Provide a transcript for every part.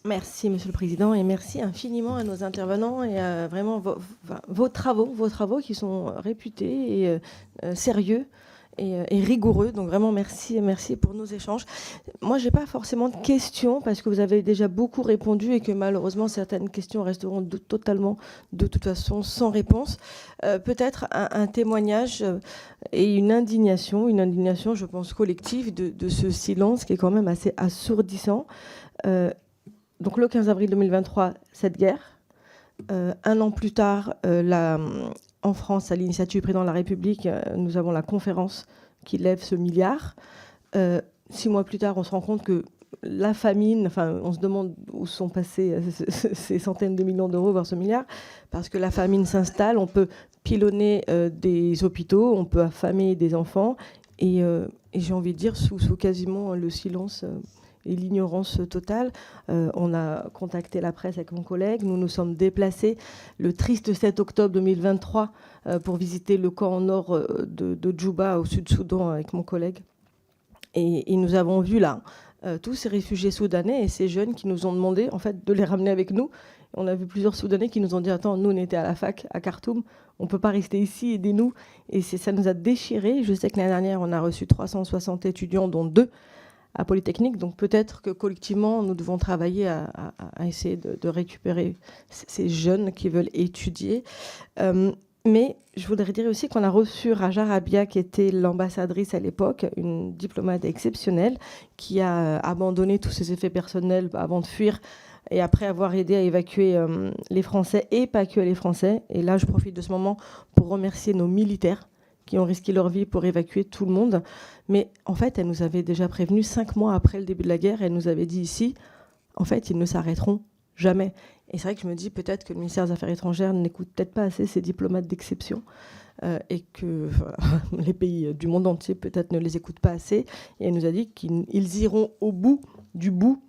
Merci, Monsieur le Président, et merci infiniment à nos intervenants et à vraiment vos travaux qui sont réputés et sérieux et rigoureux. Donc vraiment, merci pour nos échanges. Moi, j'ai pas forcément de questions parce que vous avez déjà beaucoup répondu et que malheureusement, certaines questions resteront totalement, de toute façon, sans réponse. Peut-être un témoignage et une indignation, je pense, collective de ce silence qui est quand même assez assourdissant. Donc le 15 avril 2023, cette guerre. Un an plus tard, en France, à l'initiative du président de la République, nous avons la conférence qui lève ce milliard. 6 mois plus tard, on se rend compte que la famine, enfin, on se demande où sont passés ces centaines de millions d'euros, voire ce milliard, parce que la famine s'installe, on peut pilonner des hôpitaux, on peut affamer des enfants, et j'ai envie de dire, sous quasiment le silence et l'ignorance totale. On a contacté la presse avec mon collègue, nous nous sommes déplacés le triste 7 octobre 2023 pour visiter le camp nord de Djouba, au Sud-Soudan, avec mon collègue. Et nous avons vu là tous ces réfugiés soudanais et ces jeunes qui nous ont demandé en fait de les ramener avec nous. On a vu plusieurs Soudanais qui nous ont dit: attends, nous on était à la fac à Khartoum, on peut pas rester ici, aidez-nous. Et ça nous a déchirés. Je sais que l'année dernière on a reçu 360 étudiants, dont 2 à Polytechnique. Donc peut-être que collectivement nous devons travailler à essayer de récupérer ces jeunes qui veulent étudier. Mais je voudrais dire aussi qu'on a reçu Raja Rabia, qui était l'ambassadrice à l'époque, une diplomate exceptionnelle, qui a abandonné tous ses effets personnels avant de fuir et après avoir aidé à évacuer les Français, et pas que les Français. Et là, je profite de ce moment pour remercier nos militaires qui ont risqué leur vie pour évacuer tout le monde. Mais en fait, elle nous avait déjà prévenu 5 mois après le début de la guerre. Elle nous avait dit ici, en fait, ils ne s'arrêteront jamais. Et c'est vrai que je me dis peut-être que le ministère des Affaires étrangères n'écoute peut-être pas assez ces diplomates d'exception et que voilà, les pays du monde entier peut-être ne les écoutent pas assez. Et elle nous a dit qu'ils iront au bout du bout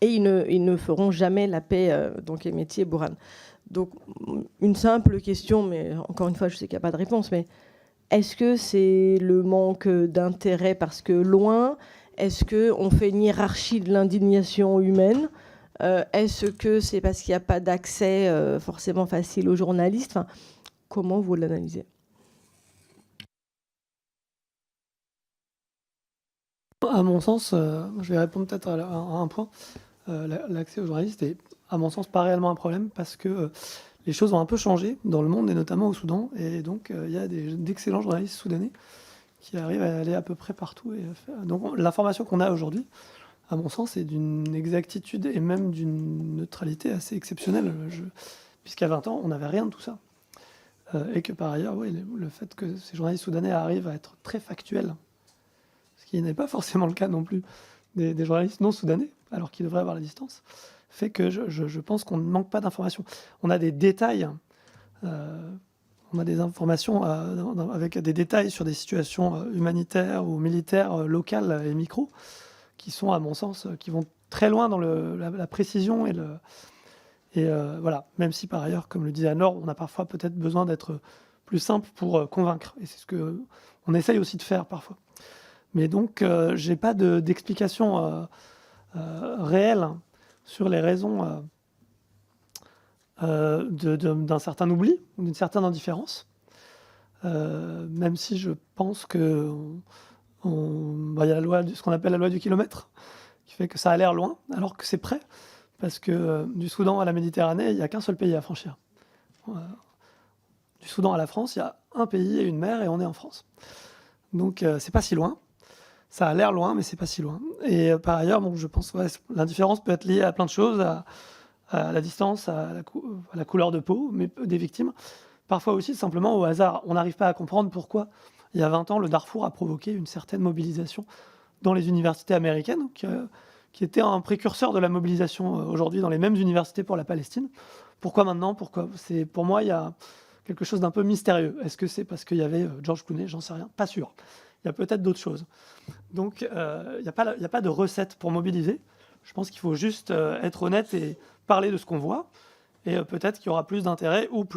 et ils ne feront jamais la paix, donc Hemeti et Bourhan. Donc une simple question, mais encore une fois, je sais qu'il n'y a pas de réponse, mais est-ce que c'est le manque d'intérêt parce que loin? Est-ce qu'on fait une hiérarchie de l'indignation humaine? Est-ce que c'est parce qu'il n'y a pas d'accès forcément facile aux journalistes? Enfin, comment vous l'analysez? À mon sens, je vais répondre peut-être à un point. L'accès aux journalistes est, à mon sens, pas réellement un problème parce que les choses ont un peu changé dans le monde et notamment au Soudan. Et donc, il y a d'excellents journalistes soudanais qui arrivent à aller à peu près partout. Donc, l'information qu'on a aujourd'hui, à mon sens, est d'une exactitude et même d'une neutralité assez exceptionnelle. Puisqu'à 20 ans, on n'avait rien de tout ça. Et que par ailleurs, oui, le fait que ces journalistes soudanais arrivent à être très factuels, ce qui n'est pas forcément le cas non plus des journalistes non soudanais, alors qu'ils devraient avoir la distance, fait que je pense qu'on ne manque pas d'informations. On a des détails, on a des informations avec des détails sur des situations humanitaires ou militaires locales et micro, qui sont, à mon sens, qui vont très loin dans la précision et voilà. Même si par ailleurs, comme le disait Anor, on a parfois peut-être besoin d'être plus simple pour convaincre. Et c'est ce qu'on essaye aussi de faire parfois. Mais donc, je n'ai pas d'explication réelle sur les raisons d'un certain oubli ou d'une certaine indifférence. Même si je pense que y a ce qu'on appelle la loi du kilomètre, qui fait que ça a l'air loin, alors que c'est près, parce que du Soudan à la Méditerranée, il n'y a qu'un seul pays à franchir. Du Soudan à la France, il y a un pays et une mer, et on est en France. Donc, c'est pas si loin. Ça a l'air loin, mais c'est pas si loin. Et par ailleurs, bon, je pense que l'indifférence peut être liée à plein de choses, à la distance, à la couleur de peau des victimes. Parfois aussi, simplement au hasard. On n'arrive pas à comprendre pourquoi, il y a 20 ans, le Darfour a provoqué une certaine mobilisation dans les universités américaines, qui était un précurseur de la mobilisation aujourd'hui dans les mêmes universités pour la Palestine. Pourquoi maintenant? Pour moi, il y a quelque chose d'un peu mystérieux. Est-ce que c'est parce qu'il y avait George Clooney? J'en sais rien. Pas sûr. Il y a peut-être d'autres choses. Donc, il n'y a pas de recette pour mobiliser. Je pense qu'il faut juste être honnête et parler de ce qu'on voit. Et peut-être qu'il y aura plus d'intérêt ou plus